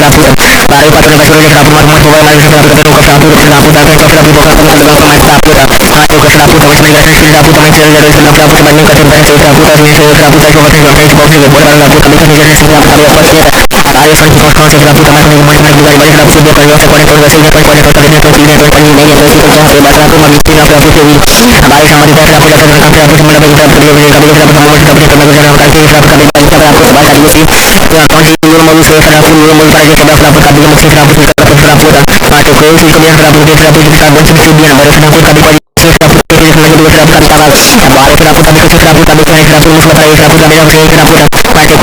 Baru patut lepas sebagai seraput rumah pokoknya lagi seraput tapi nunggu seraput seraput dan seraput tapi bukan teman teman pemain seraput maju ke seraput tapi sebagai seraput teman dari seraput sebanding ke timnas seraput tapi seraput tapi bukan seraput tapi bukan seraput tapi sebagai seraput tapi apa sih Ayo sang kau kau seraput teman teman teman juga balik seraput sebuah kali waktu kau kau sudah kau kau kau ini kau ini kau ini media kau itu kau bebas seraput mati seraput dewi balik sama di seraput seraput seraput semua bagi seraput kami seraput seraput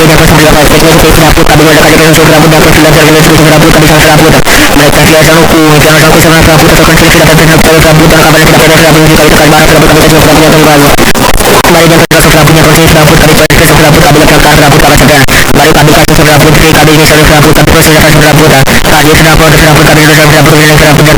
semua seraput teman seraput kami seraput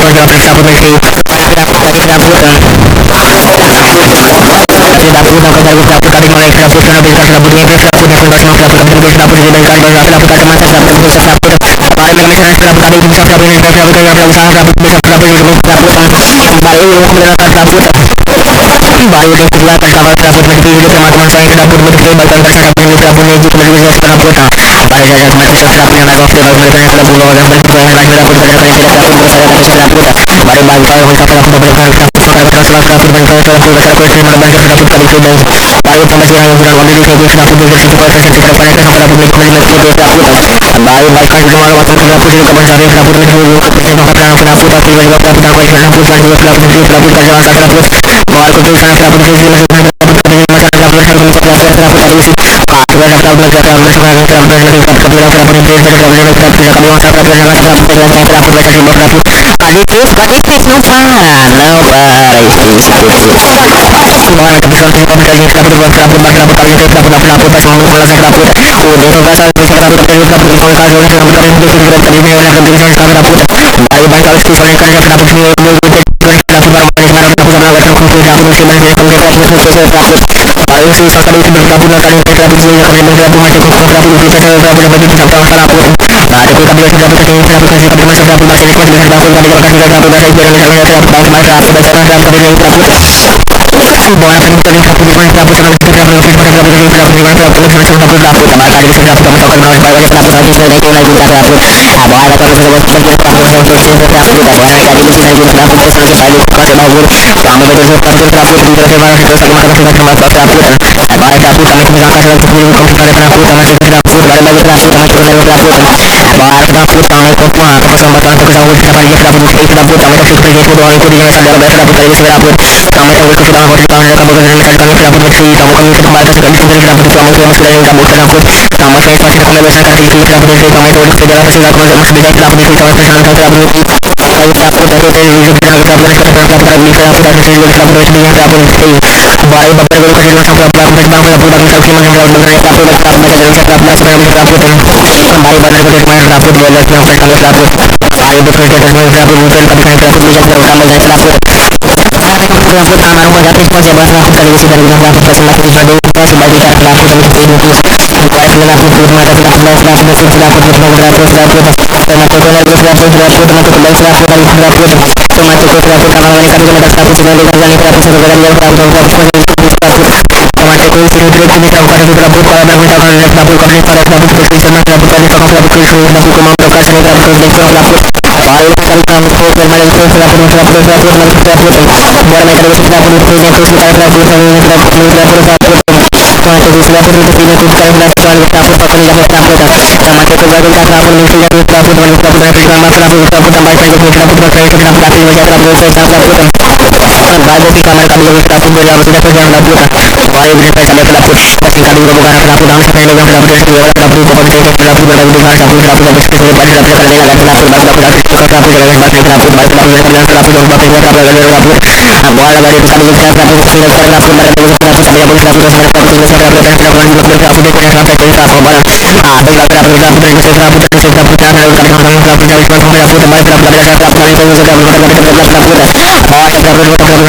kami seraput bahasa dulu sih ya kau sih dulu mau seraput dulu mau pada kita seraput kami mau seraput seraput maju ke sini kemudian seraput seraput kemudian baru seraput kami seraput lagi dua seraput kami tanggal baru seraput kami seraput kami seraput musuh terakhir seraput kami seraput maju ke dapat sembilan belas seraput kami udah kali seraput dapat sudah seraput kami seraput mereka tidak sanggup jangan sampai seraput atau kecil tidak dapat seraput dan kabar tidak ada seraput di kali kali seraput kami seraput tanggal kembali dan seraputnya proses seraput kami seraput kami seraput kami sedang baru kami kasih seraput kami ini seraput kami proses seraput tadi seraput kami seraput dan seraput mesti kami mulai seraput karena bisa seraput ini seraput yang sudah seraput kami bisa seraput di balik kami seraput kami masa seraput bisa seraput baru kami seraput kami bisa seraput ini seraput kami bisa seraput bisa seraput baru kemudian seraput baru yang kedua bersama seraput begitu teman-teman saya seraput begitu bahkan seraput ini seraput ini juga bisa seraput baru saya masih seraput yang lain waktu baru mereka seraput dan mereka seraput dan mereka seraput baru bagi kalau kita seraput mereka seraput baru sama si yang sudah ngambil itu seraput dari situ kalau saya seraput mereka seraput baru baikkan semua waktu seraput itu kapan saya seraput itu seraput tapi juga seraput apa yang seraput jangan seraput baru itu saya seraput itu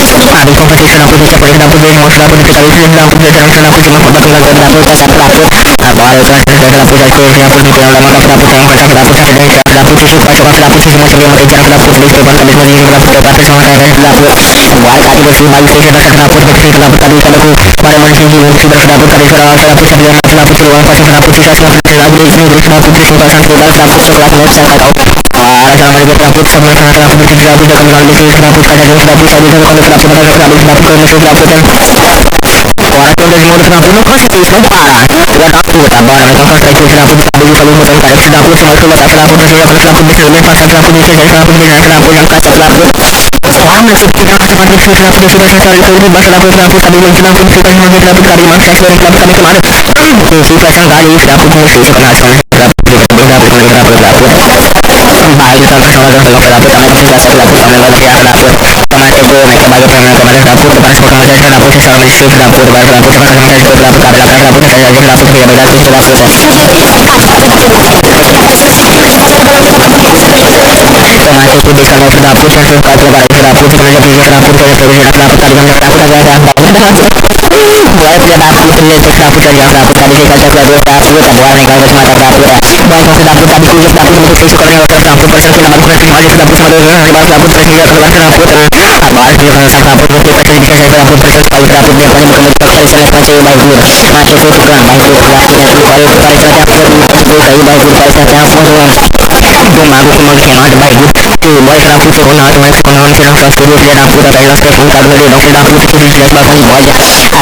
Habis kompetisi filha da puta, filha da puta, irmão, filha da puta, filha da puta, filha da puta, filha da puta, irmão, filha da puta, filha da puta, filha da puta. Agora eu tô filha da puta, filha da puta, filha da puta, filha da puta, filha da puta, filha da puta, isso faz com filha da puta, irmão, filha da puta, filha da puta, deixa eu contar mesmo, filha da puta, passa só filha da puta. Agora cara você vai ser filha da puta, filha da puta, filha da puta, para mais de um filho da puta, filha da puta, filha da puta, filha da puta, filha da puta, filha da puta, já só filha da puta, filha da puta, filha da puta, filha da puta, filha da puta, filha da puta. Agora já vai filha da puta, filha da puta, filha da puta, filha da puta, filha da puta, filha da puta, filha da puta, filha da puta, filha da puta, filha da puta, filha da puta. Agora quando eles moram na puta, não cansa disso, não para. Filha da puta, bora, mas não cansa disso, filha da puta, eu falei muito, cara, filha da puta, mas filha da puta, filha da puta, filha da puta, filha da puta, filha da puta, filha da puta, filha da puta, filha da puta, filha da puta. Ah, mas eu fiquei na puta, mas filha da puta, filha da puta, filha da puta, filha da puta, filha da puta, filha da puta, filha da puta, filha da puta, filha da puta, filha da puta, filha da puta, filha da puta. Eu fui pra São Galo e filha da puta, não sei se eu conheço, filha da puta, filha da puta, filha da puta, filha da puta, filha da puta. Vai, então, filha da puta, filha da puta, mas filha da puta, filha da puta, filha da puta. Tomar que vou, mas trabalho pra mim, tomar da puta, parece que eu camisa filha da puta, só me filha da puta, filha da puta, filha da puta, filha da puta, filha da puta, filha da puta, filha da puta, filha da puta, filha da puta. Tomar que tudo isso é filha da puta, filha da puta, filha da puta, filha da puta, filha da puta, filha da puta, filha da puta, filha da puta, filha da puta. Bora filha da puta, filha da puta, filha da puta, deixa eu fazer a puta, bora negar, vai te matar da puta. Bora então filha da puta, bicho, filha da puta, não fez o caminho, filha da puta, parecendo filha da puta, filha da puta, filha da puta, filha da puta, filha da puta. Agora filha da puta, filha da puta, filha da puta, filha da puta, filha da puta, filha da puta, parecendo essa coisa mais dura. Mas eu fui pro plano, mais dura, filha da puta, parece até a puta, aí mais dura, parece até a puta. Do mago que manda quem anda, mais dura. Que boy filha da puta, ficou na hora, mas ficou na hora, filha da puta, filha da puta, pega as pessoas, tá do leilão, filha da puta, que filha da puta, boia.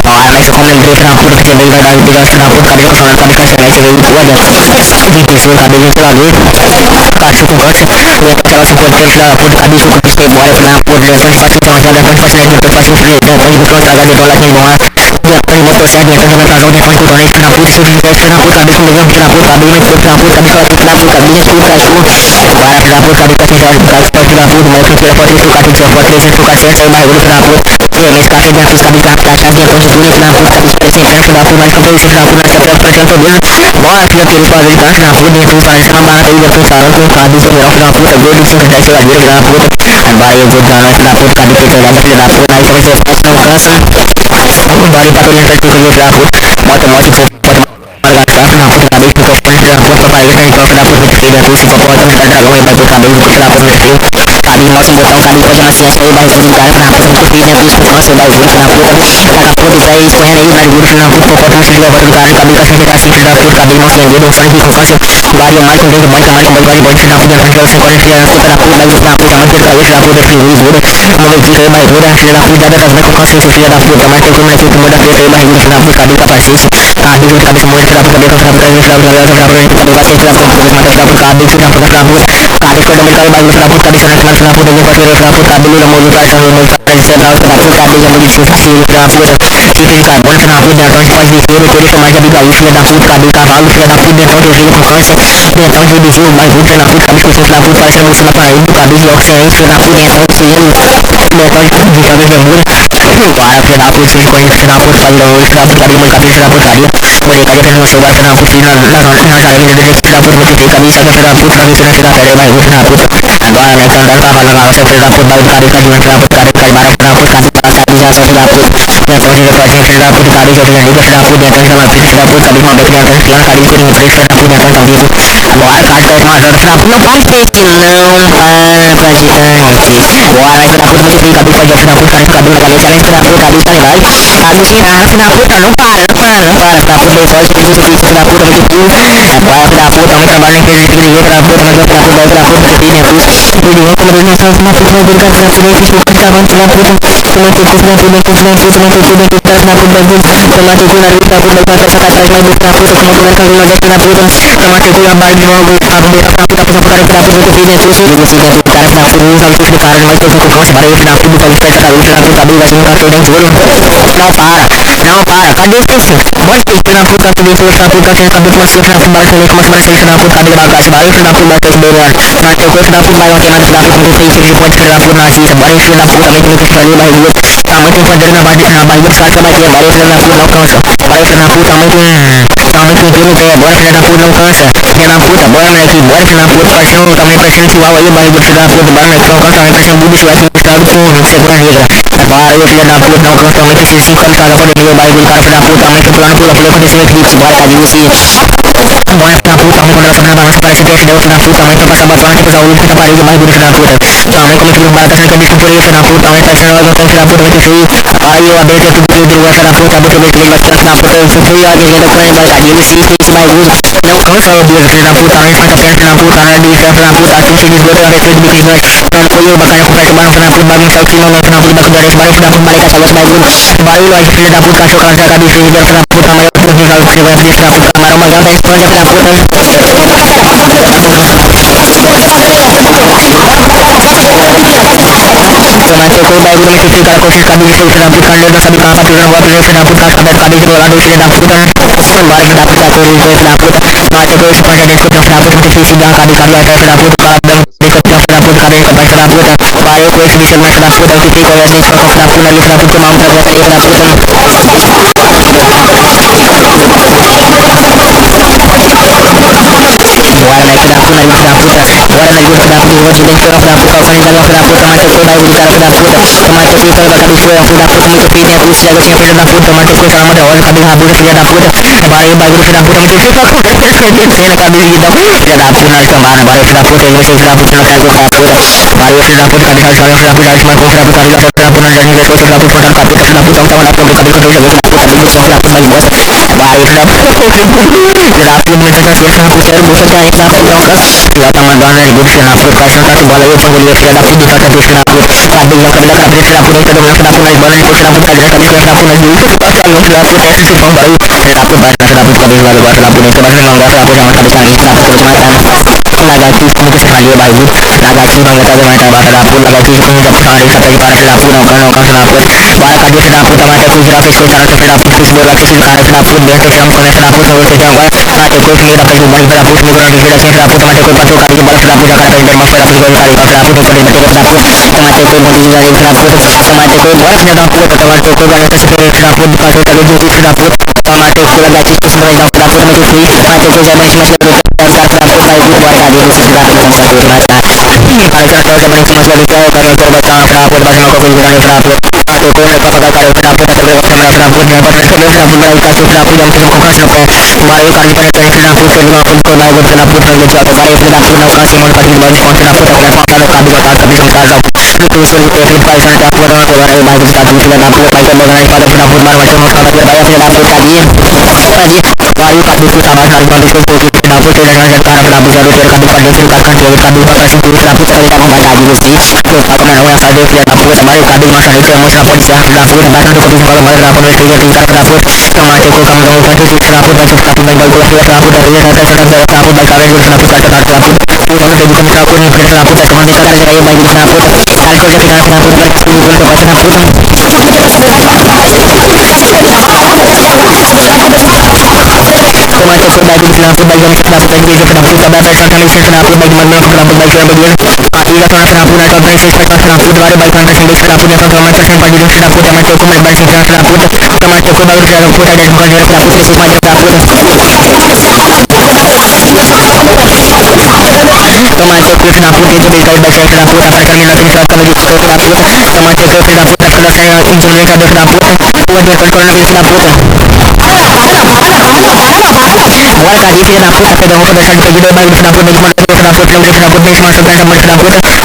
Agora mas eu como lembrei, filha da puta, que veio verdade, filha da puta, cabelo falando, cabe cachorrete, veio boia. 25, cabelo pela noite, cachorro com câncer, eu aquela 50, filha da puta, cabelo com câncer, boia, filha da puta, levante, faz então, já levante, faz né, depois faz filho, depois do câncer, agora depois lá quem bom, depois motor certo, depois vai casar, depois tudo, né, filha da puta, filha da puta, cabelo com levante, filha da puta, cabelo com filha da puta, cabelo com filha da puta, cabelo com cachorro, agora filha da puta, cabelo com filha da puta, filha da puta, mas filha pode ficar, tem que ser pode ser ficar certo, aí mais filha da puta, nesse café de artista, cabelo com a chave, depois de tudo, filha da puta, cabelo com filha da puta, mas também filha da puta, nessa filha da puta, bora filha que ele faz aí, filha da puta, depois faz uma barra aí, depois falando com o cabelo, filha da puta, gordo, filha da geladeira, filha da puta, agora eu vou dar nós filha da puta, cabelo com filha da puta, aí você vai ser fácil, não cansa, bora pra todo mundo que eu filha da puta, bota, margação, filha da puta, cabelo com filha da puta, papai, filha da puta, filha da puta, se for bota, filha da dragão, aí vai pro cabelo, filha da puta, cabelo, mostra um botão, cabelo, faz uma ciência, aí vai vir cara, filha da puta, filha da puta, nossa, vai vir, filha da puta, vai escorrendo aí, vai vir, filha da puta, fofoca, filha da puta, cabelo, cabelo, cachorro, assim, filha da puta, cabelo, mostra vendido, fone de infância, varia mais, com vez, banca, mais, com bode, filha da puta, filha da puta, filha da puta, vai vir, filha da puta, mais, filha da puta, filha da puta, uma vez, aí, vai vir, filha da puta, das vai com consciência, filha da puta, mas tem como é feito, muda feita, aí, vai vir, filha da puta, cabelo, capacete, cabelo, cabeça, mulher, filha da puta, cabelo, filha da puta, filha da puta, filha da puta, vai ser, filha da puta, cabelo, filha da puta, cabelo, filha da puta, cabelo, coisa americana, vai vir, filha da puta, cabeça, filha da puta, filha da puta, cabelo, amor, coração, amor, central, filha da puta, cabelo, amor, filho, filha da puta, chifre de carbono, filha da puta, dentão de pós de feira, querer chamar de abigail, filha da puta, cabelo, cavalo, filha da puta, dentão de ovelha com câncer, dentão de vizinho, mais ruim, filha da puta, cabelo, filha da puta, parecendo moça na paraíba, cabelo de oxigênio, filha da puta, dentão de cielo, dentão de cabelo, vermelho, para, filha da puta, filho, filha da puta, cabelo, filha da puta, cabelo, cabelo, filha da puta, cabelo, mulher, cabelo, filha no seu bar, filha da puta, filha da puta, filha da puta, filha da puta, cabelo, filha da puta, mais ruim, filha da puta, agora, né, quando ela tava falando, ela filha da puta, cabelo, cabelo, filha da puta, cabelo, cabelo, filha da puta, cabelo, já sou filha da puta, dentão de repatinho, filha da puta, cabelo, filha da puta, filha da puta, dentão de uma filha da puta, cabelo, uma filha da puta, cabelo, filha da puta, filha da puta, dentão de vivo, agora, cara, tá uma jovem, filha da puta, não pode ter isso, não, para, pra gigante, agora, filha da puta, muito frio, cabelo, filha da puta, cabelo, cabelo, filha da puta, cabelo, tá ligado, cabelo, girar, filha da puta, não para, filha da puta, depois, filha da puta, muito frio, agora, filha da puta, muito trabalho, não tem filha da puta, mas filha da puta, filha da puta, filha da puta, filho, como eu não uma puta, uma puta, filha da puta, filho, que tá falando, filha da puta, como eu tô filha da puta, filha da puta, filha da puta, filha da puta, filha da puta, tomate o filho da puta, bota essa casa, mas filha da puta, como eu tô filha da puta, tomate o filho da barra de novo, a mulher da puta, puta, puta, filha da puta, filho da puta, filho da puta, cara, filha da puta, usa o filho, cara, não vai ter como não, se para filho da puta, filho da puta, filho da puta, vai ser um cachorro dentro de ouro, não para, cadê esse filho? Bota filho da puta, filho da puta, filho da puta, filho da puta, filho da puta, como se filho da puta, cabelo da caixa, vai filho da puta, vai ter beirão, mas eu filho da puta, vai ontem, mas filho da puta, não tem filho de ponte, filho da puta, na xista, bora filho da puta, também que ali, vai ver, tá muito enquadrão na barriga, sai que vai ter, bora filho da puta, não cansa, bora filho da puta, muito pelo pé, bora filho da puta, não cansa, filho da puta, bora moleque, bora filho da puta, paixão, também paixão igual aí, barriga, filho da puta, bora moleque, não cansa, também paixão, budo, se vai ser mostrado com segura negra. Baru sudah dapur nongkrong sama itu sisi kan kagak pada dia baik bukan dapur kami kepulan pulang pada sini di sebuah kaji usi banyak dapur kami pada pernah bahas pada sini sudah dapur kami tempat tempat banyak kita ulun kita baik baik bukan dapur kami kami belum batas kan di sini dapur kami saya dapur itu sih ayo ada itu di luar dapur kami kami belum batas dapur itu ya ada kita pernah baik kaji usi baik bukan kami selalu biar dapur kami pada dapur karena di dapur tadi sini sudah ada itu di sini dan koyo makanya kita kembali ke dapur bagi saksi nol dapur dari baru dapur mereka salah baik baru lagi sudah dapur kasih kan saya tadi sudah dapur kami terus kalau sudah di dapur kamar magang saya sudah dapur Kemarin aku baru mengikuti kalau kosis kami itu sudah dapur kan dan sabi kakak sudah buat sudah dapur kan sampai kami itu lalu sudah dapur kan baru dapur satu itu dapur macam itu sepanjang ikut yang dapur itu sudah kami ada dapur dan ikut yang dapur kami sampai dapur baru aku bisa masuk dapur dan kita kalau di dapur lagi dapur ke mampu saya dapur warna itu dapur lagi dapur warna itu dapur buat jadi orang dapur kalau kan dalam dapur termasuk ke baru bicara ke dapur termasuk kita bakal disuruh yang dapur mengikuti ini terus jaga yang ke dapur termasuk ke sama ada orang kami dapur ke dapur baru baru ke dapur termasuk kita kami gitu ke dapur nanti kemana baru ke dapur yang masih ke dapur terus ke dapur baru ke dapur kami harus ke dapur dari semua ke dapur kami ke dapur nanti dari ke dapur dan kami ke dapur sama dapur kami ke dapur dapur lagi bos baru ke dapur mereka biasa putar bukan kayak dapur dong ya teman dan dari gue bisa dapur kasih kasih bola itu pengguna ke dapur di kata bisa dapur kami yang kami dapat bisa dapur itu dengan dapur lagi bola itu dapur kami kami ke dapur lagi itu pasti yang dapur ya sih bang baru dapur baru dapur kami baru dapur itu baru memang dapur yang kami cari dapur semacam lagaki kami ke sana dia baru lagaki bang kita macam bahasa dapur lagaki kami dapat kali kata di para dapur nongkrong dapur baru kami ke dapur teman itu grafis ke cara ke dapur sebuah lagi sih ke dapur dia ke dalam ke dapur terus ke dalam kata gue kami dapat rumah di dapur sebuah lagi kita ke dapur teman itu patu kali balas dapur jangan ada yang masuk dapur kali kali dapur itu kali dapur teman itu mau di dari dapur teman itu balas dapur teman itu kali ke dapur di pasar kali itu ke dapur teman itu lagi itu semua dapur teman itu sih teman itu saya masih dapur baik buat kali itu sudah dapur masa ini pada saat zaman itu masih ada kalau coba dapur bahasa mau ke dapur atau kau nak pakai kalau dapur atau dapur dengan pasal dapur dari kasih dapur yang bisa kau kasih baru kali pada saya dapur dengan kau baru dapur dengan jauh baru dapur nak kasih mau kasih banyak kau dapur kalau kami buat apa bisa saja itu sulit itu pasal dapur dengan kau baru baru dapur dengan dapur pasal dengan pada dapur baru macam kalau dia bayar dapur tadi baru kami itu sama sekali baru itu dapur dengan cara dapur baru kami pada silakan jadi kami kasih dapur sekali tak mau lagi mesti aku nak orang tadi dia dapur baru kami masa itu mau dapur siap dapur bahkan itu kalau baru dapur itu tinggal dapur sama cukup kami mau kasih dapur baru dapur dan baru dapur dari atas dapur baik kami juga dapur pada dapur itu kami juga dapur ini pada dapur dan kami kita ada yang baik dapur kalau kita dapur berkumpul ke pada dapur kemarin itu bagi dapur bagian dapur dan juga dapur pada dasar kami dapur bagaimana dapur bagian bagian tidak pernah dapur atau dari dapur baru baik kami dapur yang sama sesuai bagi dapur yang masuk ke baik dapur kemarin itu baru dapur dan bukan dapur itu banyak dapur kemarin itu dapur itu bisa baca dapur apa kami nanti kami juga dapur kemarin itu dapur kalau saya injilnya ke dapur buat kontrol di dapur awal tadi saya dapur tapi dong pada saat itu baru dapur bagaimana dapur dari masuk ke dapur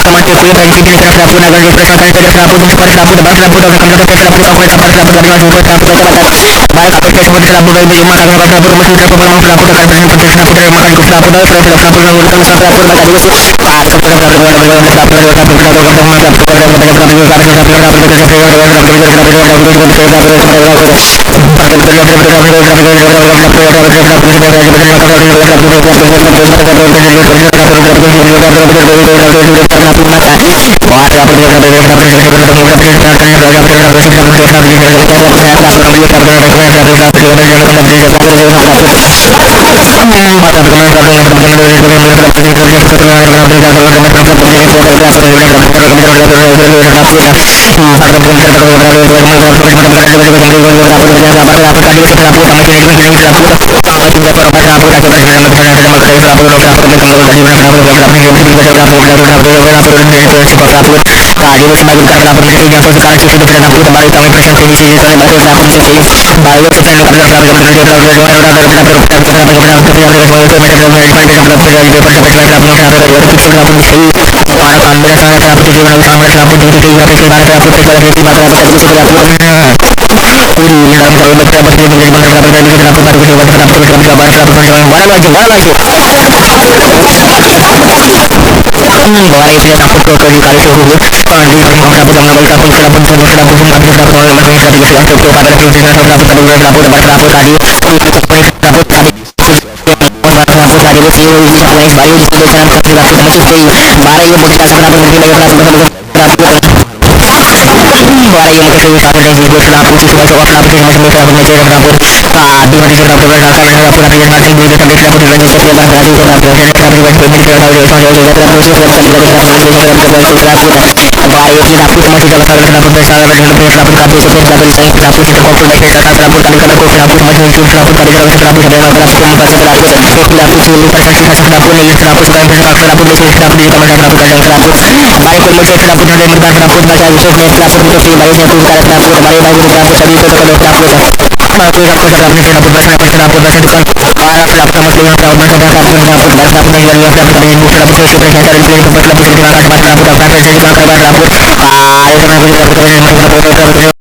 kemarin itu dari kita ke dapur agar dipresentasikan ke dapur pada dapur dan dapur dan kami ke dapur sampai dapur dari masuk ke dapur baik apa kita semua dapur dari rumah kami ke dapur masuk ke dapur dapur dan dapur dari makan ke dapur dari dapur dapur sampai dapur baca dulu sih tadi semakin karena berarti yang sekarang cukup dengan aku kembali kami presentasi di sini saya baru aku di sini baru sebenarnya karena boleh itu takut ke kali suhu di